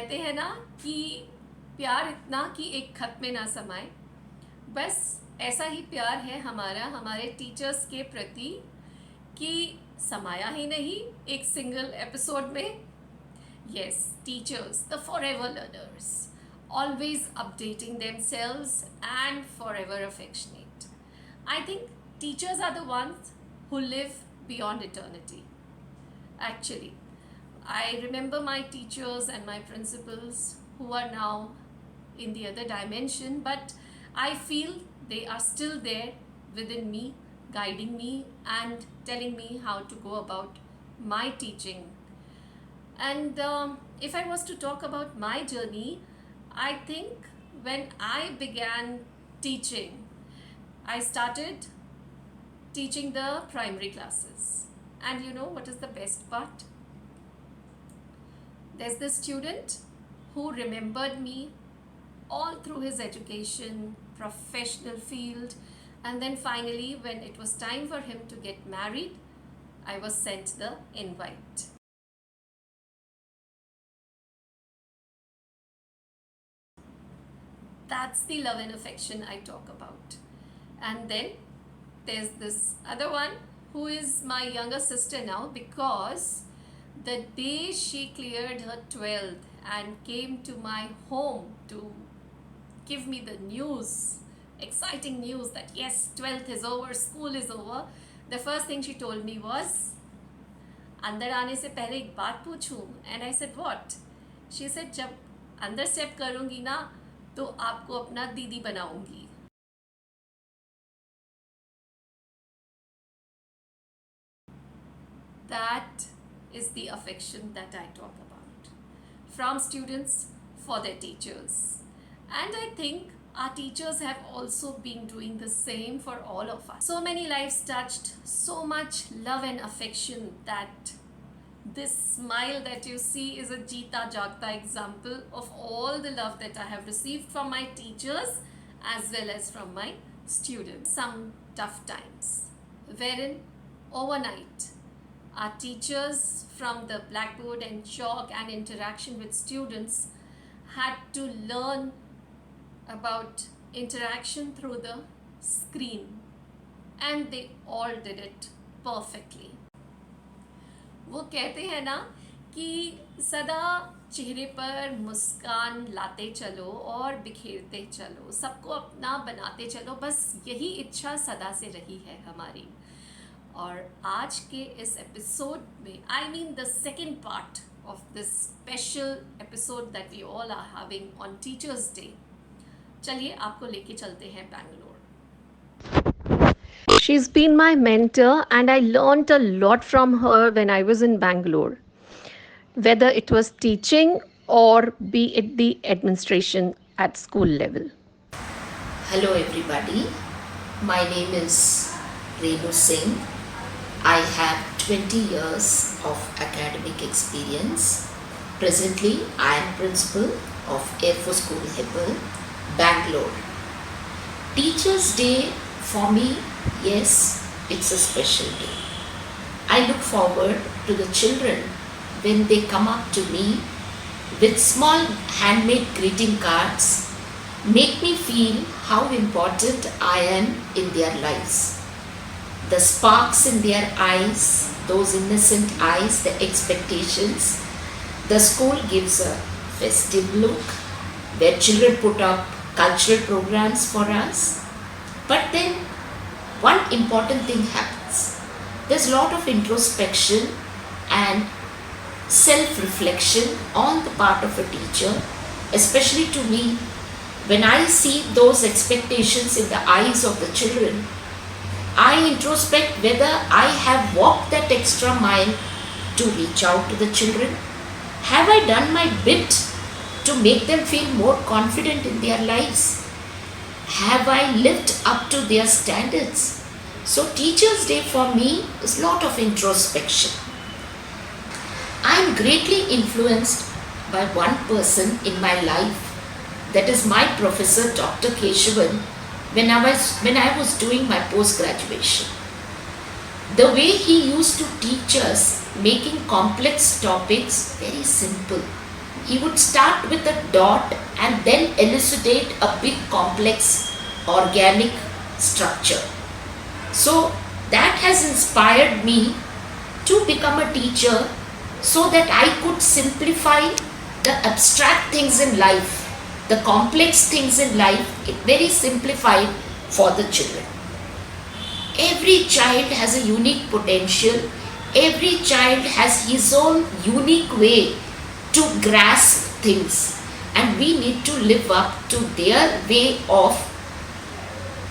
कहते हैं ना कि प्यार इतना कि एक खत में ना समाए, बस ऐसा ही प्यार है हमारा हमारे टीचर्स के प्रति कि समाया ही नहीं एक सिंगल एपिसोड में। Yes, teachers the forever learners, always updating themselves and forever affectionate. I think teachers are the ones who live beyond eternity. Actually, I remember my teachers and my principals who are now in the other dimension, but I feel they are still there within me, guiding me and telling me how to go about my teaching. And if I was to talk about my journey, I think when I began teaching, I started teaching the primary classes. And you know what is the best part? There's this student who remembered me all through his education, professional field, and then finally, when it was time for him to get married, I was sent the invite. That's the love and affection I talk about. And then there's this other one who is my younger sister now, because the day she cleared her 12th and came to my home to give me the news, exciting news that yes, 12th is over, school is over, the first thing she told me was, अंदर आने से पहले एक बात पूछूं? And I said, what? She said, जब अंदर step करूंगी ना तो आपको अपना दीदी बनाऊंगी. That is the affection that I talk about, from students for their teachers. And I think our teachers have also been doing the same for all of us. So many lives touched, so much love and affection that this smile that you see is a Jeeta Jagta example of all the love that I have received from my teachers as well as from my students. Some tough times wherein overnight our teachers from the blackboard and chalk and interaction with students had to learn about interaction through the screen, and they all did it perfectly. वो कहते हैं ना कि सदा चेहरे पर मुस्कान लाते चलो और बिखेरते चलो, सबको अपना बनाते चलो, बस यही इच्छा सदा से रही है हमारी. और आज के इस एपिसोड में, I mean the second part of this special episode that we all are having on teachers day, चलिए आपको लेके चलते हैं Bangalore. She's been my mentor, and I learned a lot from her when I was in Bangalore, whether it was teaching or be it the administration at school level. Hello everybody, my name is Renu Singh. I have 20 years of academic experience. Presently, I am principal of Air Force School Hebbal, Bangalore. Teachers' Day for me, yes, it's a special day. I look forward to the children when they come up to me with small handmade greeting cards, make me feel how important I am in their lives. The sparks in their eyes, those innocent eyes, the expectations. The school gives a festive look where children put up cultural programs for us. But then one important thing happens. There's a lot of introspection and self-reflection on the part of a teacher, especially to me. When I see those expectations in the eyes of the children, I introspect whether I have walked that extra mile to reach out to the children. Have I done my bit to make them feel more confident in their lives? Have I lived up to their standards? So Teachers' Day for me is a lot of introspection. I am greatly influenced by one person in my life, that is my professor Dr. Keshavan, when I was doing my post-graduation. The way he used to teach us, making complex topics very simple, He would start with a dot and then elucidate a big complex organic structure. So that has inspired me to become a teacher so that I could simplify the abstract things in life, the complex things in life, very simplified for the children. Every child has a unique potential. Every child has his own unique way to grasp things, and we need to live up to their way of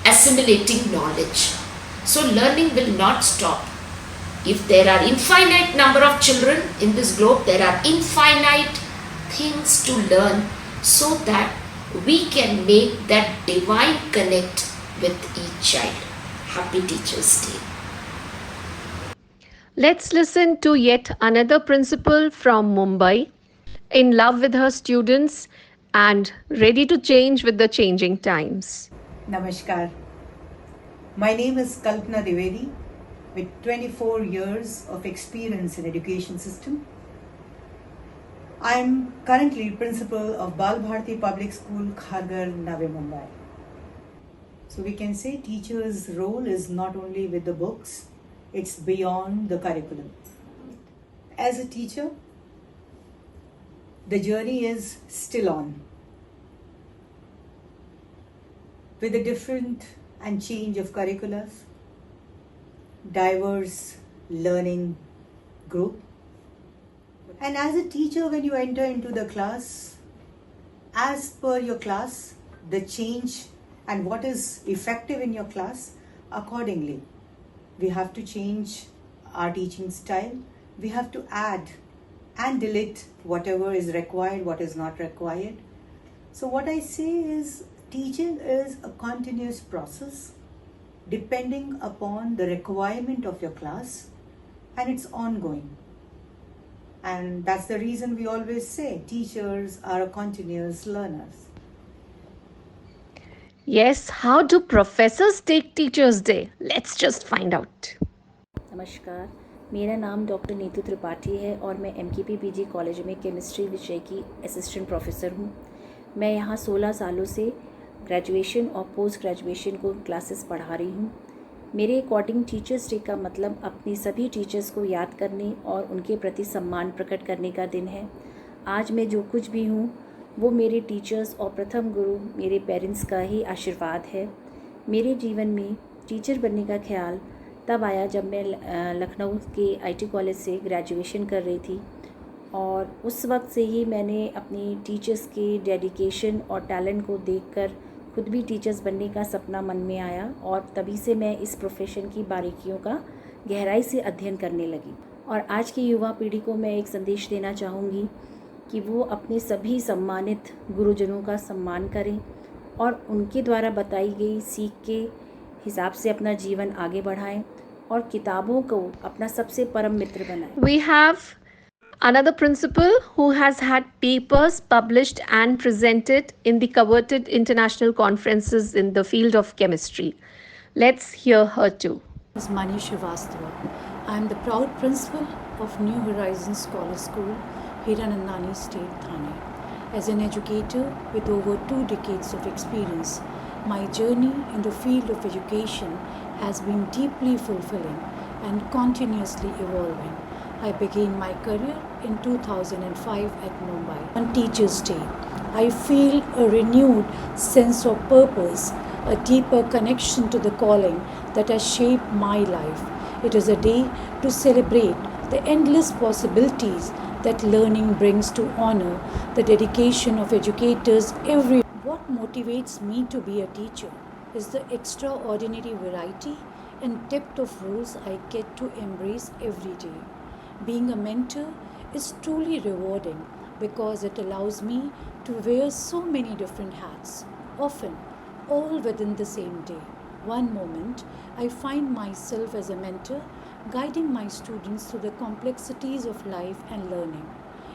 assimilating knowledge. So learning will not stop. If there are infinite number of children in this globe, there are infinite things to learn so that we can make that divine connect with each child. Happy Teachers' Day. Let's listen to yet another principal from Mumbai, in love with her students and ready to change with the changing times. Namaskar. My name is Kalpana Dwivedi with 24 years of experience in education system. I am currently principal of Bal Bharati Public School, Kharghar, Navi Mumbai. So we can say teacher's role is not only with the books, it's beyond the curriculum. As a teacher, the journey is still on. With a different and change of curricula, diverse learning group. And as a teacher, when you enter into the class, as per your class, the change and what is effective in your class, accordingly, we have to change our teaching style. We have to add and delete whatever is required, what is not required. So what I say is, teaching is a continuous process depending upon the requirement of your class, and it's ongoing. And that's the reason we always say teachers are continuous learners. Yes, how do professors take Teachers' Day? Let's just find out. नमस्कार, मेरा नाम doctor Neetu Tripathi है और मैं MKP PG college में chemistry विषय की assistant professor हूँ। मैं यहाँ 16 सालों से ग्रेजुएशन और पोस्ट ग्रेजुएशन को क्लासेस पढ़ा रही हूँ। मेरे अकॉर्डिंग टीचर्स डे का मतलब अपनी सभी टीचर्स को याद करने और उनके प्रति सम्मान प्रकट करने का दिन है। आज मैं जो कुछ भी हूँ वो मेरे टीचर्स और प्रथम गुरु मेरे पेरेंट्स का ही आशीर्वाद है। मेरे जीवन में टीचर बनने का ख्याल तब आया जब मैं लखनऊ के IT कॉलेज से ग्रेजुएशन कर रही थी, और उस वक्त से ही मैंने अपनी टीचर्स के डेडिकेशन और टैलेंट को देखकर खुद भी टीचर्स बनने का सपना मन में आया, और तभी से मैं इस प्रोफेशन की बारीकियों का गहराई से अध्ययन करने लगी। और आज की युवा पीढ़ी को मैं एक संदेश देना चाहूँगी कि वो अपने सभी सम्मानित गुरुजनों का सम्मान करें और उनके द्वारा बताई गई सीख के हिसाब से अपना जीवन आगे बढ़ाएं और किताबों को अपना सबसे परम मित्र बनाएं। We have another principal who has had papers published and presented in the coveted international conferences in the field of chemistry. Let's hear her too. Is Mani Srivastava. I am the proud principal of New Horizons Scholar School, Hiranandani State, Thane. As an educator with over 2 decades of experience, my journey in the field of education has been deeply fulfilling and continuously evolving. I began my career in 2005 at Mumbai. On Teachers' Day, I feel a renewed sense of purpose, a deeper connection to the calling that has shaped my life. It is a day to celebrate the endless possibilities that learning brings, to honor the dedication of educators everywhere. What motivates me to be a teacher is the extraordinary variety and depth of roles I get to embrace every day. Being a mentor is truly rewarding because it allows me to wear so many different hats, often all within the same day. One moment, I find myself as a mentor guiding my students through the complexities of life and learning.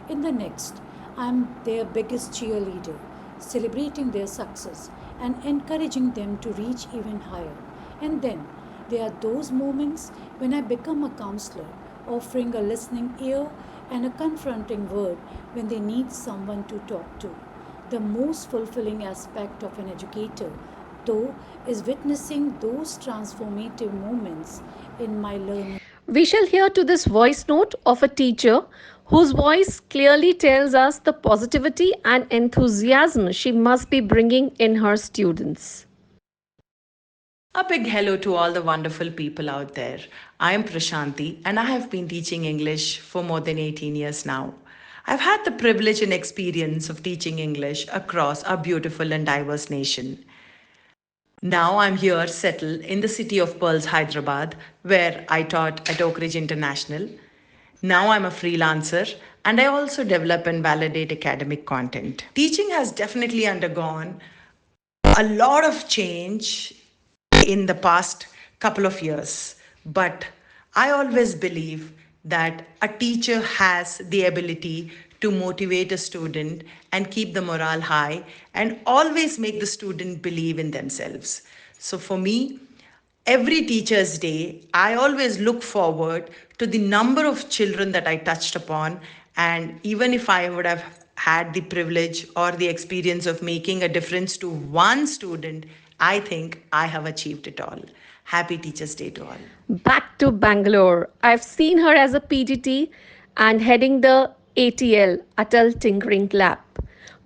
In the next, I am their biggest cheerleader, celebrating their success and encouraging them to reach even higher. And then there are those moments when I become a counselor, offering a listening ear and a confronting word when they need someone to talk to. The most fulfilling aspect of an educator, though, is witnessing those transformative moments in my learning. We shall hear to this voice note of a teacher whose voice clearly tells us the positivity and enthusiasm she must be bringing in her students. A big hello to all the wonderful people out there. I am Prashanti and I have been teaching English for more than 18 years now. I've had the privilege and experience of teaching English across our beautiful and diverse nation. Now I'm here settled in the city of Pearls, Hyderabad, where I taught at Oak Ridge International. Now I'm a freelancer and I also develop and validate academic content. Teaching has definitely undergone a lot of change in the past couple of years. But I always believe that a teacher has the ability to motivate a student and keep the morale high and always make the student believe in themselves. So for me, every teacher's day, I always look forward to the number of children that I touched upon. And even if I would have had the privilege or the experience of making a difference to one student, I think I have achieved it all. Happy Teachers' Day to all. Back to Bangalore. I've seen her as a PDT and heading the ATL, Atal Tinkering Lab.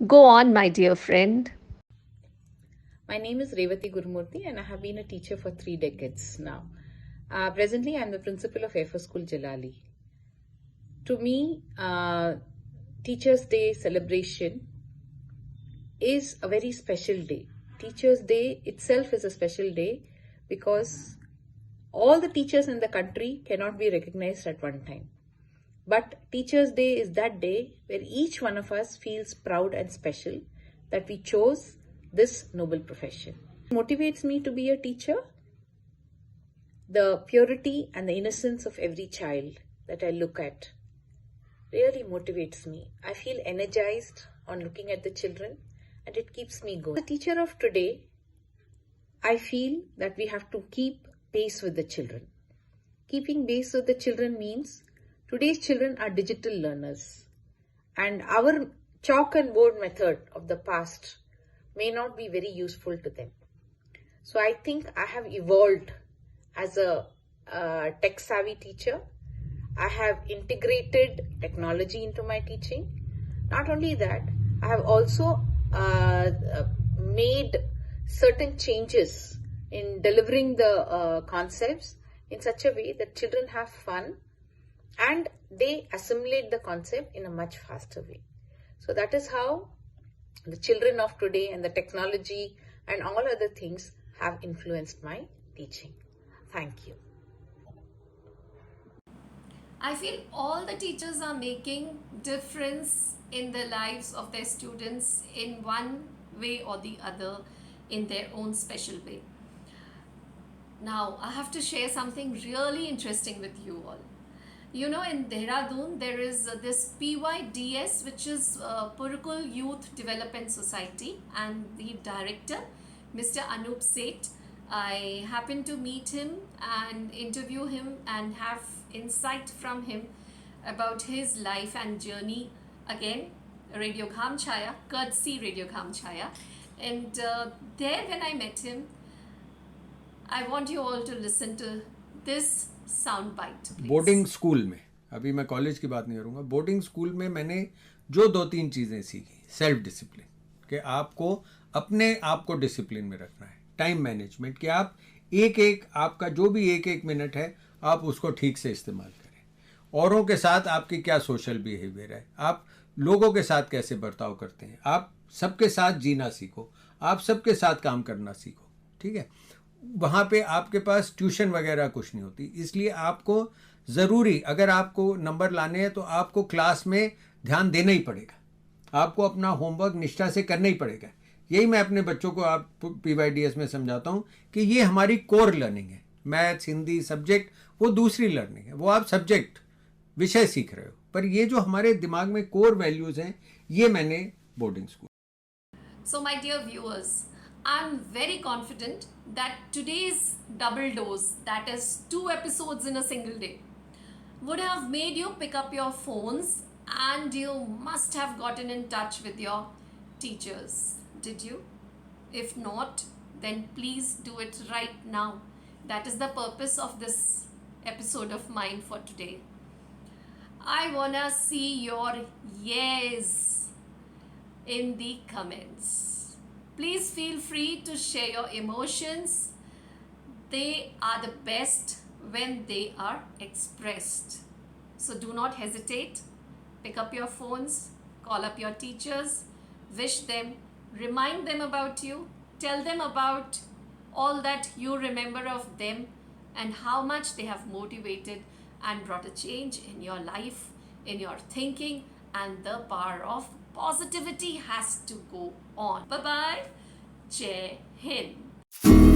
Go on, my dear friend. My name is Revati Gurumurthy and I have been a teacher for 3 decades now. Presently, I am the principal of Air Force School Jalali. To me, Teachers' Day celebration is a very special day. Teachers' Day itself is a special day because all the teachers in the country cannot be recognized at one time. But Teachers' Day is that day where each one of us feels proud and special that we chose this noble profession. What motivates me to be a teacher? The purity and the innocence of every child that I look at really motivates me. I feel energized on looking at the children and it keeps me going. As a teacher of today, I feel that we have to keep pace with the children. Keeping pace with the children means today's children are digital learners and our chalk and board method of the past may not be very useful to them. So I think I have evolved as a tech savvy teacher. I have integrated technology into my teaching. Not only that, I have also made certain changes in delivering the concepts in such a way that children have fun and they assimilate the concept in a much faster way. So that is how the children of today and the technology and all other things have influenced my teaching. Thank you. I feel all the teachers are making difference in the lives of their students in one way or the other in their own special way. Now, I have to share something really interesting with you all. You know, in Dehradun, there is this PYDS, which is Purukul Youth Development Society, and the director, Mr. Anup Seth. I happened to meet him and interview him and have insight from him about his life and journey. Again, Radio Gham Chaya, courtesy Radio Gham Chaya. And there, when I met him, I want you all to listen to this sound bite. Boarding school में, अभी मैं college की बात नहीं करूँगा, boarding school में मैंने जो 2-3 चीज़ें सीखी. सेल्फ डिसिप्लिन, कि आपको अपने आप को डिसिप्लिन में रखना है. टाइम मैनेजमेंट, कि आप एक आपका जो भी एक मिनट है आप उसको ठीक से इस्तेमाल करें. औरों के साथ आपकी क्या सोशल बिहेवियर है, आप लोगों के साथ कैसे बर्ताव करते हैं, आप सबके साथ जीना सीखो, आप सबके साथ काम करना सीखो. ठीक है, वहाँ पे आपके पास ट्यूशन वगैरह कुछ नहीं होती. इसलिए आपको ज़रूरी, अगर आपको नंबर लाने हैं तो आपको क्लास में ध्यान देना ही पड़ेगा. आपको अपना होमवर्क निष्ठा से करना ही पड़ेगा. यही मैं अपने बच्चों को आप PYDS में समझाता हूँ कि ये हमारी कोर लर्निंग है. मैथ्स, हिंदी, सब्जेक्ट वो दूसरी लर्निंग है, वो आप सब्जेक्ट विषय सीख रहे हो, पर ये जो हमारे दिमाग में कोर वैल्यूज़ हैं ये मैंने boarding school. So my dear viewers, I'm very confident that today's double dose, that is 2 episodes in a single day, would have made you pick up your phones and you must have gotten in touch with your teachers. Did you? If not, then please do it right now. That is the purpose of this episode of mine for today. I wanna see your yes in the comments. Please feel free to share your emotions. They are the best when they are expressed. So do not hesitate. Pick up your phones, call up your teachers, wish them, remind them about you, tell them about all that you remember of them and how much they have motivated and brought a change in your life, in your thinking, and the power of positivity has to go on. Bye bye. Jai Hind.